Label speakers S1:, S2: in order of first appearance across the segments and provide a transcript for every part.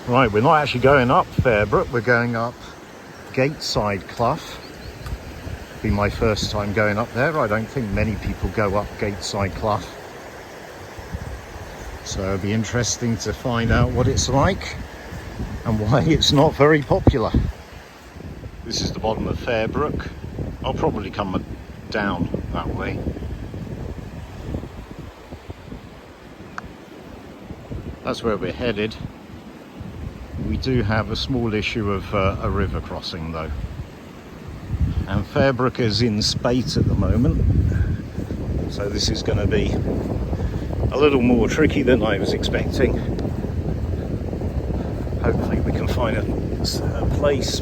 S1: Right, we're not actually going up Fairbrook, we're going up Gate Side Clough. Be my first time going up there. I don't think many people go up Gate Side Clough. So it'll be interesting to find out what it's like and why it's not very popular. This is the bottom of Fairbrook. I'll probably come down that way. That's where we're headed. We do have a small issue of a river crossing though. And Fairbrook is in spate at the moment. So this is going to be a little more tricky than I was expecting. Hopefully we can find a place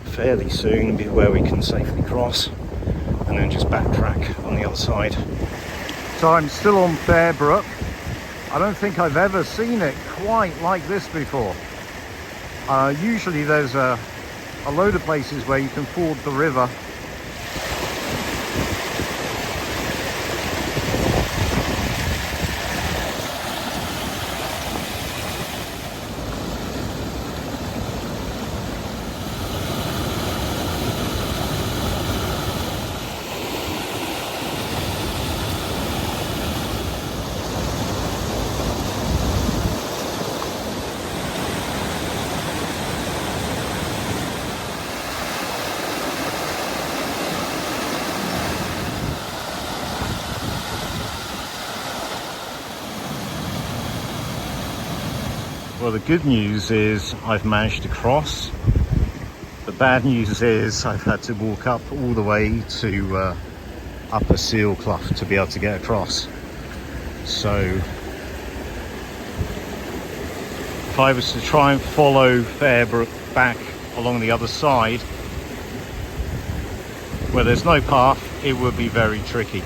S1: fairly soon where we can safely cross and then just backtrack on the other side. So I'm still on Fairbrook. I don't think I've ever seen it quite like this before. Usually there's a load of places where you can ford the river. Well, the good news is I've managed to cross. The bad news is I've had to walk up all the way to Upper Seal Clough to be able to get across. So if I was to try and follow Fairbrook back along the other side where there's no path, it would be very tricky.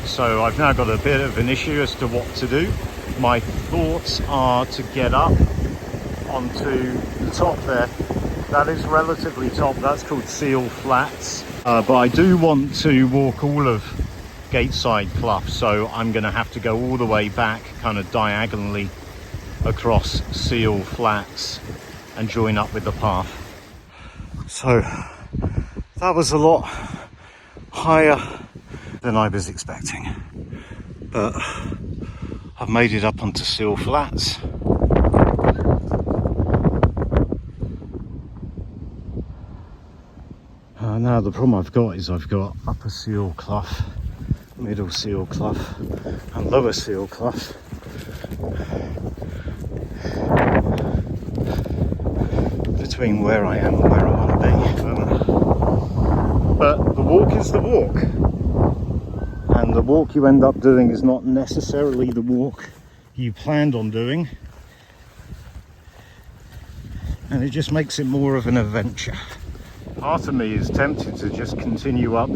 S1: So I've now got a bit of an issue as to what to do. My thoughts are to get up onto the top there. That is relatively top, that's called Seal Flats. But I do want to walk all of Gate Side Clough, so I'm going to have to go all the way back, kind of diagonally across Seal Flats and join up with the path. So that was a lot higher than I was expecting, but I've made it up onto Seal Flats. Now the problem I've got is I've got Upper Seal Clough, Middle Seal Clough and Lower Seal Clough. Between where I am and where I want to be. But the walk is the walk. And the walk you end up doing is not necessarily the walk you planned on doing. And it just makes it more of an adventure. Part of me is tempted to just continue up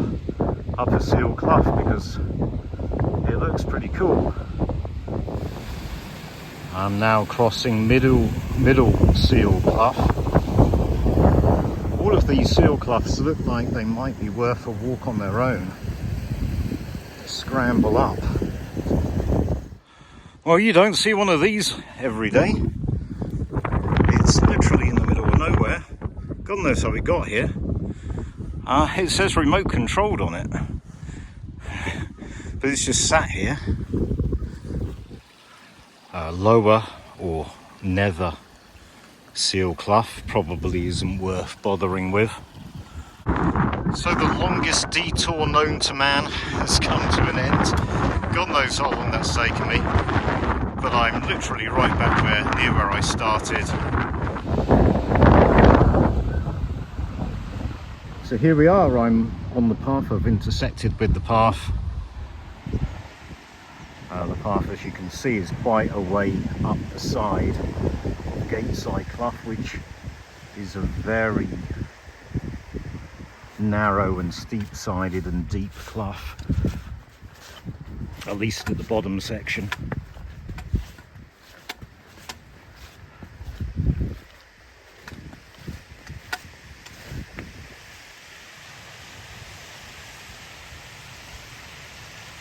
S1: Upper Seal Clough because it looks pretty cool. I'm now crossing Middle Seal Clough. All of these seal cloughs look like they might be worth a walk on their own. Scramble up. Well, you don't see one of these every day. It's literally in the middle of nowhere. God knows how it got here. It says remote controlled on it, but it's just sat here. Lower or nether Seal Clough probably isn't worth bothering with. So the longest detour known to man has come to an end. God knows how long that's taken me, but I'm literally right back there near where I started. So here we are, I'm on the path. I've intersected with the path. The path, as you can see, is quite a way up the side of Gate Side Clough, which is a very narrow and steep-sided and deep clough, at least at the bottom section.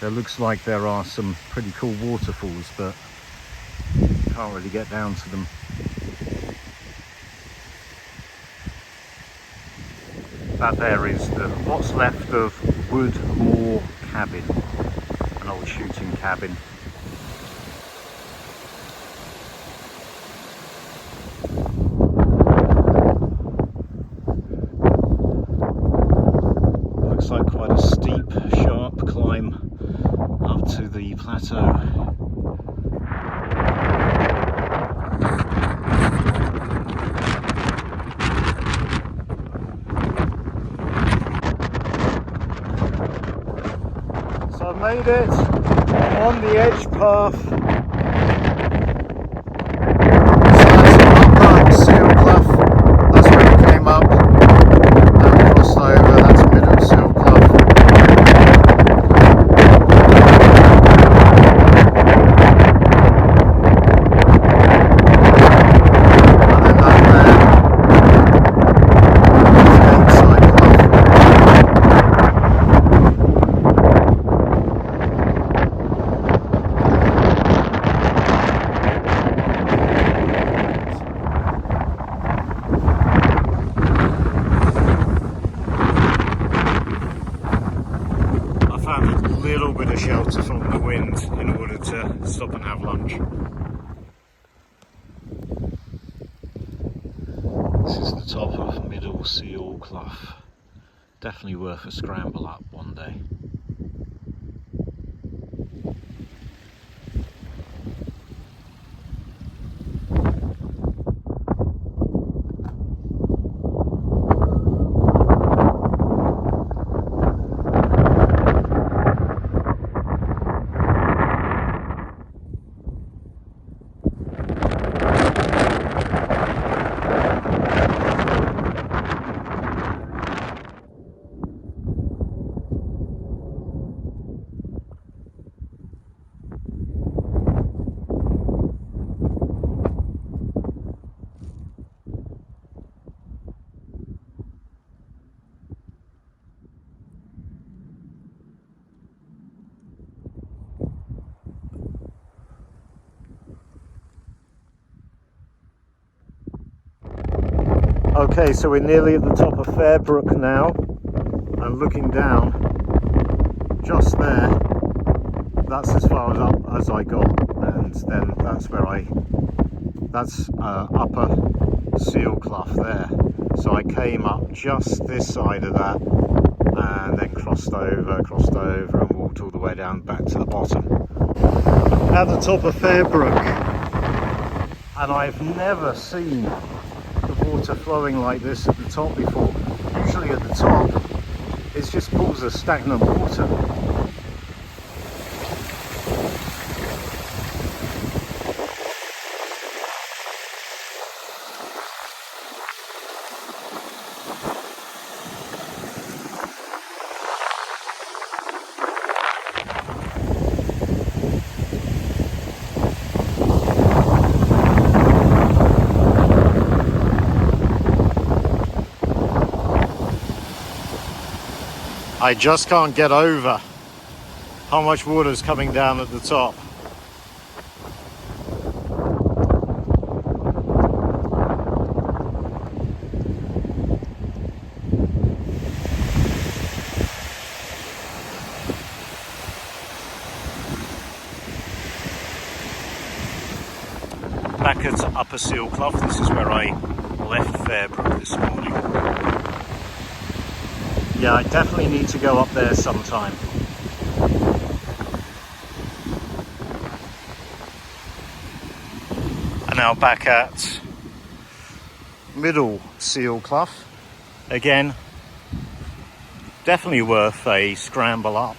S1: There looks like there are some pretty cool waterfalls, but can't really get down to them. That there is what's left of Woodmore Cabin, an old shooting cabin. Looks like quite a steep, sharp climb up to the plateau. So I've made it. I'm on the edge path. So that's Seal Clough. That's where we came up. Now we crossed over. That's Middle Seal Clough. And then that there is Gate Side Clough. Little bit of shelter from the wind in order to stop and have lunch. This is the top of Middle Seal Clough. Definitely worth a scramble up one day. Okay, so we're nearly at the top of Fairbrook now, and looking down, just there, that's as far up as I got, and then that's where that's Upper Seal Clough there. So I came up just this side of that, and then crossed over, and walked all the way down back to the bottom. At the top of Fairbrook, and I've never seen the water flowing like this at the top before. Usually at the top it's just pools of stagnant water. I just can't get over how much water is coming down at the top. Back at Upper Seal Clough, this is where I left Fairbrook this morning. Yeah, I definitely need to go up there sometime. And now back at Middle Seal Clough. Again, definitely worth a scramble up.